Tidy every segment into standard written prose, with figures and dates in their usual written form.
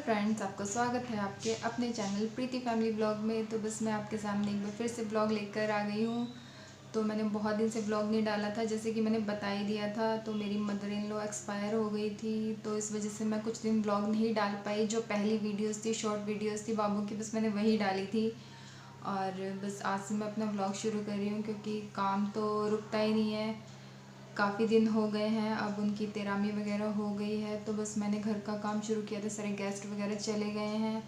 Friends, आपका स्वागत है आपके अपने चैनल प्रीति फैमिली ब्लॉग में। तो बस मैं आपके सामने एक बार फिर से ब्लॉग लेकर आ गई हूँ। तो मैंने बहुत दिन से ब्लॉग नहीं डाला था, जैसे कि मैंने बता ही दिया था। तो मेरी मदर इन लॉ एक्सपायर हो गई थी, तो इस वजह से मैं कुछ दिन ब्लॉग नहीं डाल पाई। जो पहली वीडियोज़ थी, शॉर्ट वीडियोज़ थी बाबू की, बस मैंने वही डाली थी। और बस आज से मैं अपना ब्लॉग शुरू कर रही हूँ, क्योंकि काम तो रुकता ही नहीं है। काफ़ी दिन हो गए हैं, अब उनकी तेरामी वगैरह हो गई है, तो बस मैंने घर का काम शुरू किया था। सारे गेस्ट वगैरह चले गए हैं,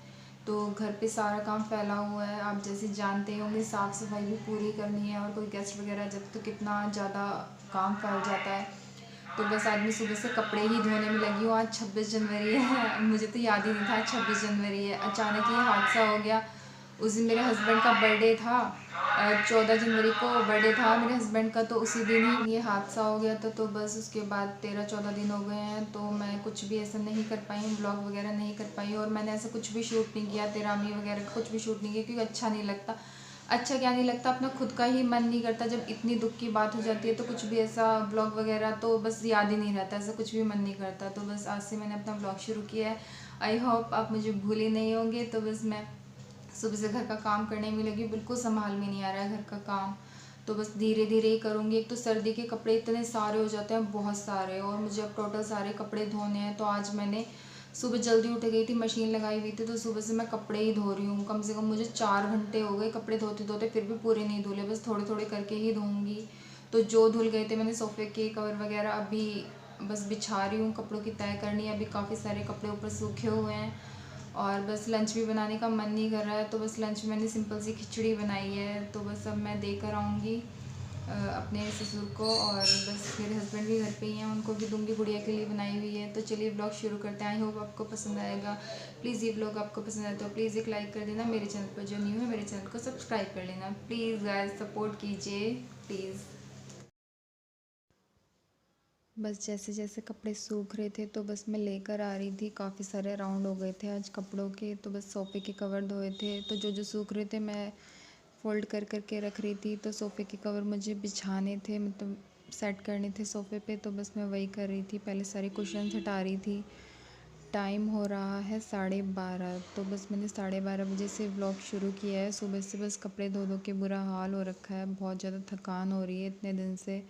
तो घर पे सारा काम फैला हुआ है। आप जैसे जानते होंगे, साफ़ सफाई भी पूरी करनी है, और कोई गेस्ट वगैरह जब तो कितना ज़्यादा काम फैल जाता है। तो बस आज मैं सुबह से कपड़े ही धोने में लगी हूँ। आज 26 जनवरी है, मुझे तो याद ही नहीं था 26 जनवरी है। अचानक ये हादसा हो गया। उस दिन मेरे हस्बैंड का बर्थडे था, 14 जनवरी को बर्थडे था मेरे हस्बैंड का, तो उसी दिन ही ये हादसा हो गया था। तो बस उसके बाद 13-14 दिन हो गए हैं, तो मैं कुछ भी ऐसा नहीं कर पाई, ब्लॉग वगैरह नहीं कर पाई। और मैंने ऐसा कुछ भी शूट नहीं किया, तेरामी वगैरह का कुछ भी शूट नहीं किया, क्योंकि अच्छा नहीं लगता। अच्छा क्या नहीं लगता, अपना खुद का ही मन नहीं करता। जब इतनी दुख की बात हो जाती है, तो कुछ भी ऐसा ब्लॉग वगैरह तो बस याद ही नहीं रहता, ऐसा कुछ भी मन नहीं करता। तो बस आज से मैंने अपना ब्लॉग शुरू किया है। आई होप आप मुझे भूल ही नहीं होंगे। तो बस मैं सुबह से घर का काम करने में लगी, बिल्कुल संभाल में नहीं आ रहा है घर का काम। तो बस धीरे धीरे ही करूँगी। एक तो सर्दी के कपड़े इतने सारे हो जाते हैं, बहुत सारे, और मुझे अब टोटल सारे कपड़े धोने हैं। तो आज मैंने सुबह जल्दी उठ गई थी, मशीन लगाई हुई थी, तो सुबह से मैं कपड़े ही धो रही हूँ। कम से कम मुझे 4 घंटे हो गए कपड़े धोते धोते, फिर भी पूरे नहीं धुले, बस थोड़े थोड़े करके ही धोऊँगी। तो जो धुल गए थे, मैंने सोफ़े के कवर वगैरह अभी बस बिछा रही हूँ, कपड़ों की तय करनी है। अभी काफ़ी सारे कपड़े ऊपर सूखे हुए हैं, और बस लंच भी बनाने का मन नहीं कर रहा है। तो बस लंच में मैंने सिंपल सी खिचड़ी बनाई है, तो बस अब मैं देकर आऊँगी अपने ससुर को। और बस मेरे हस्बैंड भी घर पे ही हैं, उनको भी दूंगी, गुड़िया के लिए बनाई हुई है। तो चलिए ब्लॉग शुरू करते हैं। आई होप आपको पसंद आएगा। प्लीज़ ये ब्लॉग आपको पसंद आए तो प्लीज़ एक लाइक कर देना। मेरे चैनल पर जो न्यू है, मेरे चैनल को सब्सक्राइब कर लेना। प्लीज़ गाइस, सपोर्ट कीजिए प्लीज़। बस जैसे जैसे कपड़े सूख रहे थे, तो बस मैं लेकर आ रही थी। काफ़ी सारे राउंड हो गए थे आज कपड़ों के, तो बस सोफ़े के कवर धोए थे। तो जो जो सूख रहे थे, मैं फ़ोल्ड कर करके रख रही थी। तो सोफ़े के कवर मुझे बिछाने थे, मतलब सेट करने थे सोफ़े पे, तो बस मैं वही कर रही थी। पहले सारे कुशन हटा रही थी। टाइम हो रहा है 12:30, तो बस मैंने 12:30 बजे से व्लॉग शुरू किया है। सुबह से बस कपड़े धो धो के बुरा हाल हो रखा है, बहुत ज़्यादा थकान हो रही है, इतने दिन से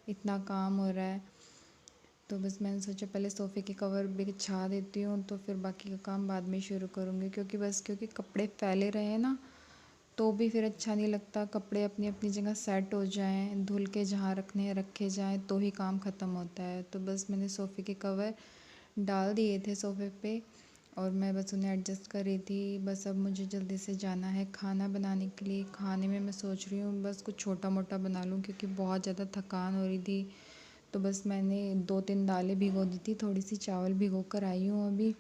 इतना काम हो रहा है। तो बस मैंने सोचा पहले सोफ़े के कवर बिछा देती हूँ, तो फिर बाकी का काम बाद में शुरू करूँगी। क्योंकि कपड़े फैले रहे हैं ना, तो भी फिर अच्छा नहीं लगता। कपड़े अपनी अपनी जगह सेट हो जाएं, धुल के जहाँ रखने हैं रखे जाएं, तो ही काम ख़त्म होता है। तो बस मैंने सोफ़े के कवर डाल दिए थे सोफ़े पे, और मैं बस उन्हें एडजस्ट कर रही थी। बस अब मुझे जल्दी से जाना है खाना बनाने के लिए। खाने में मैं सोच रही हूँ बस कुछ छोटा मोटा बना लूँ, क्योंकि बहुत ज़्यादा थकान हो रही थी। तो बस मैंने 2-3 दालें भिगो दी थी, थोड़ी सी चावल भिगो कर आई हूँ अभी।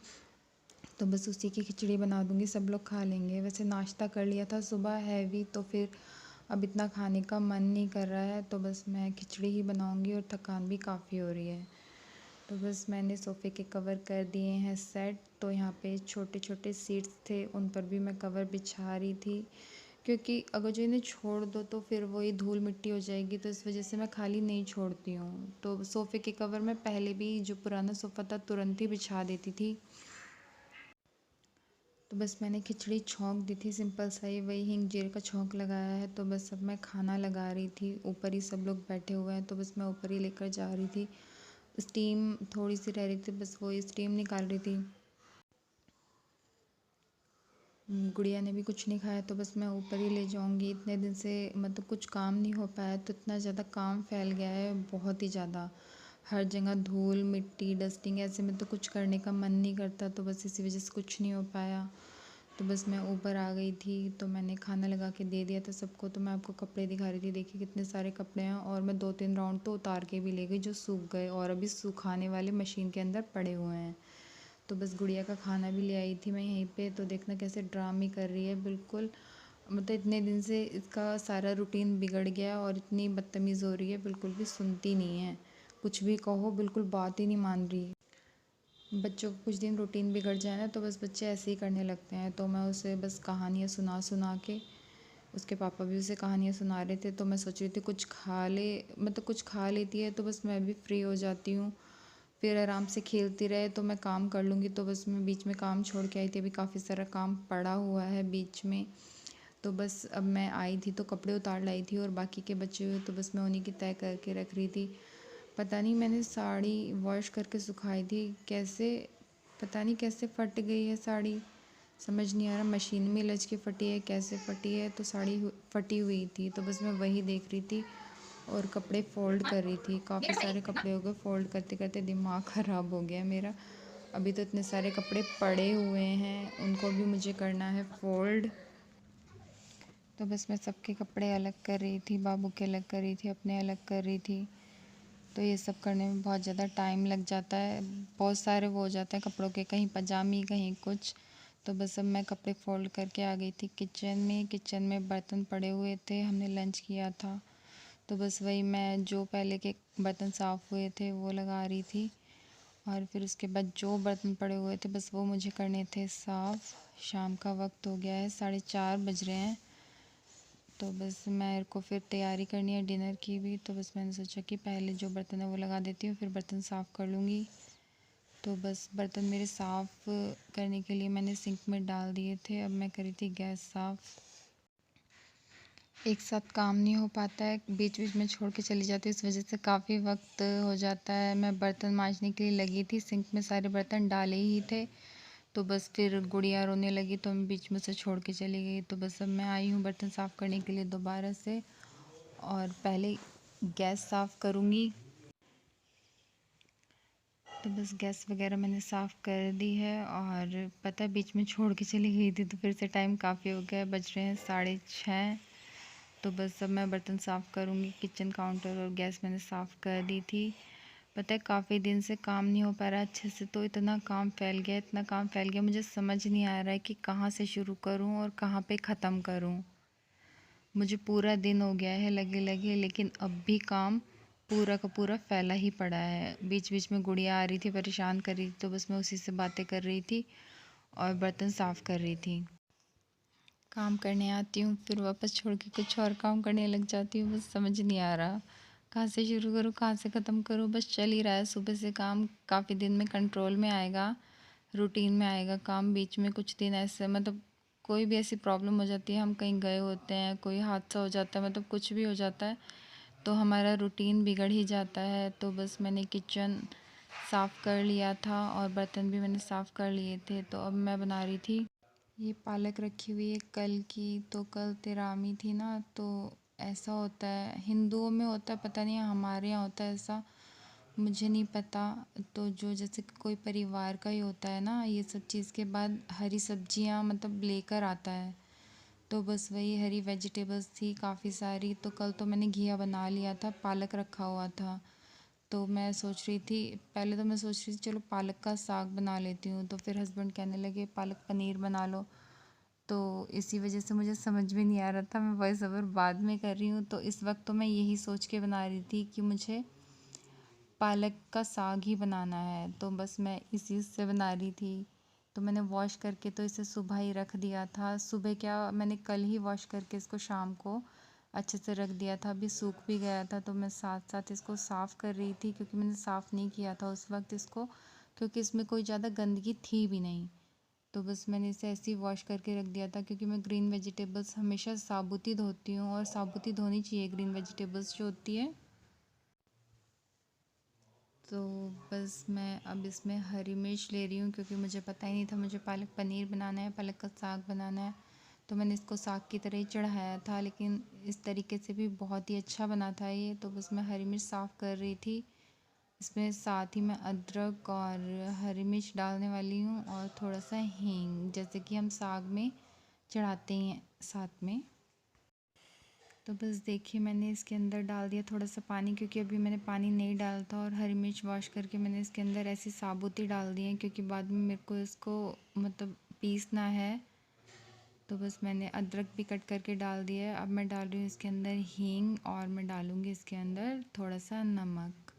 तो बस उसी की खिचड़ी बना दूँगी, सब लोग खा लेंगे। वैसे नाश्ता कर लिया था सुबह हैवी, तो फिर अब इतना खाने का मन नहीं कर रहा है, तो बस मैं खिचड़ी ही बनाऊँगी, और थकान भी काफ़ी हो रही है। तो बस मैंने सोफ़े के कवर कर दिए हैं सेट। तो यहाँ पे छोटे छोटे सीट्स थे, उन पर भी मैं कवर बिछा रही थी, क्योंकि अगर जो इन्हें छोड़ दो तो फिर वही धूल मिट्टी हो जाएगी, तो इस वजह से मैं खाली नहीं छोड़ती हूँ। तो सोफ़े के कवर मैं पहले भी, जो पुराना सोफ़ा था, तुरंत ही बिछा देती थी। तो बस मैंने खिचड़ी छौंक दी थी, सिंपल सा ही, वही हींग जीरे का छौंक लगाया है। तो बस अब मैं खाना लगा रही थी। ऊपर ही सब लोग बैठे हुए हैं, तो बस मैं ऊपर ही लेकर जा रही थी। स्टीम थोड़ी सी रह रही थी, बस वो स्टीम निकाल रही थी। गुड़िया ने भी कुछ नहीं खाया, तो बस मैं ऊपर ही ले जाऊंगी। इतने दिन से मतलब कुछ काम नहीं हो पाया, तो इतना ज़्यादा काम फैल गया है, बहुत ही ज़्यादा। हर जगह धूल मिट्टी डस्टिंग, ऐसे में तो कुछ करने का मन नहीं करता, तो बस इसी वजह से कुछ नहीं हो पाया। तो बस मैं ऊपर आ गई थी, तो मैंने खाना लगा के दे दिया था सबको। तो मैं आपको कपड़े दिखा रही थी, देखिए कितने सारे कपड़े हैं, और मैं 2-3 राउंड तो उतार के भी ले गई, जो सूख गए, और अभी सुखाने वाले मशीन के अंदर पड़े हुए हैं। तो बस गुड़िया का खाना भी ले आई थी मैं यहीं पे। तो देखना कैसे ड्रामे कर रही है, बिल्कुल मतलब इतने दिन से इसका सारा रूटीन बिगड़ गया, और इतनी बदतमीज़ हो रही है, बिल्कुल भी सुनती नहीं है। कुछ भी कहो, बिल्कुल बात ही नहीं मान रही। बच्चों को कुछ दिन रूटीन बिगड़ जाए ना, तो बस बच्चे ऐसे ही करने लगते हैं। तो मैं उसे बस कहानियाँ सुना सुना के, उसके पापा भी उसे कहानियाँ सुना रहे थे, तो मैं सोच रही थी कुछ खा ले, मतलब कुछ खा लेती है, तो बस मैं भी फ्री हो जाती हूँ। फिर आराम से खेलती रहे तो मैं काम कर लूँगी। तो बस मैं बीच में काम छोड़ के आई थी, अभी काफ़ी सारा काम पड़ा हुआ है बीच में। तो बस अब मैं आई थी तो कपड़े उतार लाई थी और बाकी के बचे हुए तो बस मैं उन्हीं की तय करके रख रही थी। पता नहीं, मैंने साड़ी वॉश करके सुखाई थी, कैसे पता नहीं कैसे फट गई है साड़ी, समझ नहीं आ रहा मशीन में लच के फटी है कैसे फटी है। तो साड़ी फटी हुई थी तो बस मैं वही देख रही थी और कपड़े फ़ोल्ड कर रही थी। काफ़ी सारे कपड़े हो गए फ़ोल्ड करते करते, दिमाग ख़राब हो गया मेरा। अभी तो इतने सारे कपड़े पड़े हुए हैं, उनको भी मुझे करना है फ़ोल्ड। तो बस मैं सबके कपड़े अलग कर रही थी, बाबू के अलग कर रही थी, अपने अलग कर रही थी। तो ये सब करने में बहुत ज़्यादा टाइम लग जाता है, बहुत सारे वो हो जाते हैं कपड़ों के, कहीं पजामी कहीं कुछ। तो बस अब मैं कपड़े फ़ोल्ड करके आ गई थी किचन में बर्तन पड़े हुए थे, हमने लंच किया था। तो बस वही मैं जो पहले के बर्तन साफ़ हुए थे वो लगा रही थी और फिर उसके बाद जो बर्तन पड़े हुए थे बस वो मुझे करने थे साफ़। शाम का वक्त हो गया है, 4:30 बज रहे हैं। तो बस मेरे को फिर तैयारी करनी है डिनर की भी। तो बस मैंने सोचा कि पहले जो बर्तन है वो लगा देती हूँ, फिर बर्तन साफ़ कर लूँगी। तो बस बर्तन मेरे साफ़ करने के लिए मैंने सिंक में डाल दिए थे, अब मैं करी थी गैस साफ़। एक साथ काम नहीं हो पाता है, बीच बीच में छोड़ के चली जाती हूँ, इस वजह से काफ़ी वक्त हो जाता है। मैं बर्तन मांजने के लिए लगी थी, सिंक में सारे बर्तन डाले ही थे। तो बस फिर गुड़िया रोने लगी तो मैं बीच में से छोड़ के चली गई। तो बस अब मैं आई हूँ बर्तन साफ़ करने के लिए दोबारा से, और पहले गैस साफ़ करूँगी। तो बस गैस वगैरह मैंने साफ़ कर दी है और पता है बीच में छोड़ के चली गई थी तो फिर से टाइम काफ़ी हो गया है, बज रहे हैं 6:30। तो बस अब मैं बर्तन साफ़ करूँगी, किचन काउंटर और गैस मैंने साफ़ कर दी थी। पता है काफ़ी दिन से काम नहीं हो पा रहा अच्छे से, तो इतना काम फैल गया, मुझे समझ नहीं आ रहा है कि कहाँ से शुरू करूँ और कहाँ पे ख़त्म करूँ। मुझे पूरा दिन हो गया है लगे लगे, लेकिन अब भी काम पूरा का पूरा फैला ही पड़ा है। बीच बीच में गुड़िया आ रही थी, परेशान कर रही थी, तो बस मैं उसी से बातें कर रही थी और बर्तन साफ़ कर रही थी। काम करने आती हूँ फिर वापस छोड़ के कुछ और काम करने लग जाती हूँ, बस समझ नहीं आ रहा कहाँ से शुरू करूँ कहाँ से ख़त्म करूँ। बस चल ही रहा है सुबह से काम, काफ़ी दिन में कंट्रोल में आएगा, रूटीन में आएगा काम। बीच में कुछ दिन ऐसे मतलब कोई भी ऐसी प्रॉब्लम हो जाती है, हम कहीं गए होते हैं, कोई हादसा हो जाता है, मतलब कुछ भी हो जाता है तो हमारा रूटीन बिगड़ ही जाता है। तो बस मैंने किचन साफ़ कर लिया था और बर्तन भी मैंने साफ़ कर लिए थे। तो अब मैं बना रही थी, ये पालक रखी हुई है कल की, तो कल तेरामी थी ना, तो ऐसा होता है हिंदुओं में होता है, पता नहीं हमारे यहाँ होता है ऐसा, मुझे नहीं पता। तो जो जैसे कि कोई परिवार का ही होता है ना, ये सब चीज़ के बाद हरी सब्जियाँ मतलब लेकर आता है। तो बस वही हरी वेजिटेबल्स थी काफ़ी सारी, तो कल तो मैंने घिया बना लिया था, पालक रखा हुआ था। तो मैं सोच रही थी, पहले तो मैं सोच रही थी चलो पालक का साग बना लेती हूँ, तो फिर हस्बैंड कहने लगे पालक पनीर बना लो। तो इसी वजह से मुझे समझ में नहीं आ रहा था, मैं वॉइस ओवर बाद में कर रही हूँ। तो इस वक्त तो मैं यही सोच के बना रही थी कि मुझे पालक का साग ही बनाना है, तो बस मैं इसी से बना रही थी। तो मैंने वॉश करके तो इसे सुबह ही रख दिया था, सुबह क्या मैंने कल ही वॉश करके इसको शाम को अच्छे से रख दिया था, अभी सूख भी गया था। तो मैं साथ साथ इसको साफ़ कर रही थी क्योंकि मैंने साफ़ नहीं किया था उस वक्त इसको, क्योंकि इसमें कोई ज़्यादा गंदगी थी भी नहीं। तो बस मैंने इसे ऐसे ही वॉश करके रख दिया था, क्योंकि मैं ग्रीन वेजिटेबल्स हमेशा साबुत ही धोती हूँ और साबुत ही धोनी चाहिए ग्रीन वेजिटेबल्स जो होती है। तो बस मैं अब इसमें हरी मिर्च ले रही हूँ, क्योंकि मुझे पता ही नहीं था मुझे पालक पनीर बनाना है, पालक का साग बनाना है। तो मैंने इसको साग की तरह ही चढ़ाया था, लेकिन इस तरीके से भी बहुत ही अच्छा बना था ये। तो बस मैं हरी मिर्च साफ़ कर रही थी, इसमें साथ ही मैं अदरक और हरी मिर्च डालने वाली हूँ और थोड़ा सा हींग, जैसे कि हम साग में चढ़ाते हैं साथ में। तो बस देखिए मैंने इसके अंदर डाल दिया थोड़ा सा पानी, क्योंकि अभी मैंने पानी नहीं डाला था, और हरी मिर्च वॉश करके मैंने इसके अंदर ऐसी साबुत ही डाल दी है, क्योंकि बाद में मेरे को इसको मतलब पीसना है। तो बस मैंने अदरक भी कट करके डाल दिया है। अब मैं डाल रही हूँ इसके अंदर हींग और मैं डालूँगी इसके अंदर थोड़ा सा नमक।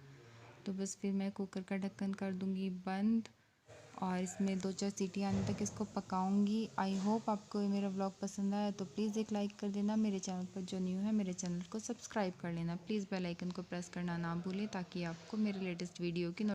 तो बस फिर मैं कुकर का ढक्कन कर दूँगी बंद और इसमें 2-4 सीटी आने तक इसको पकाऊंगी। आई होप आपको ये मेरा व्लॉग पसंद आया, तो प्लीज़ एक लाइक कर देना। मेरे चैनल पर जो न्यू है मेरे चैनल को सब्सक्राइब कर लेना। प्लीज़ बेल आइकन को प्रेस करना ना भूलें, ताकि आपको मेरे लेटेस्ट वीडियो की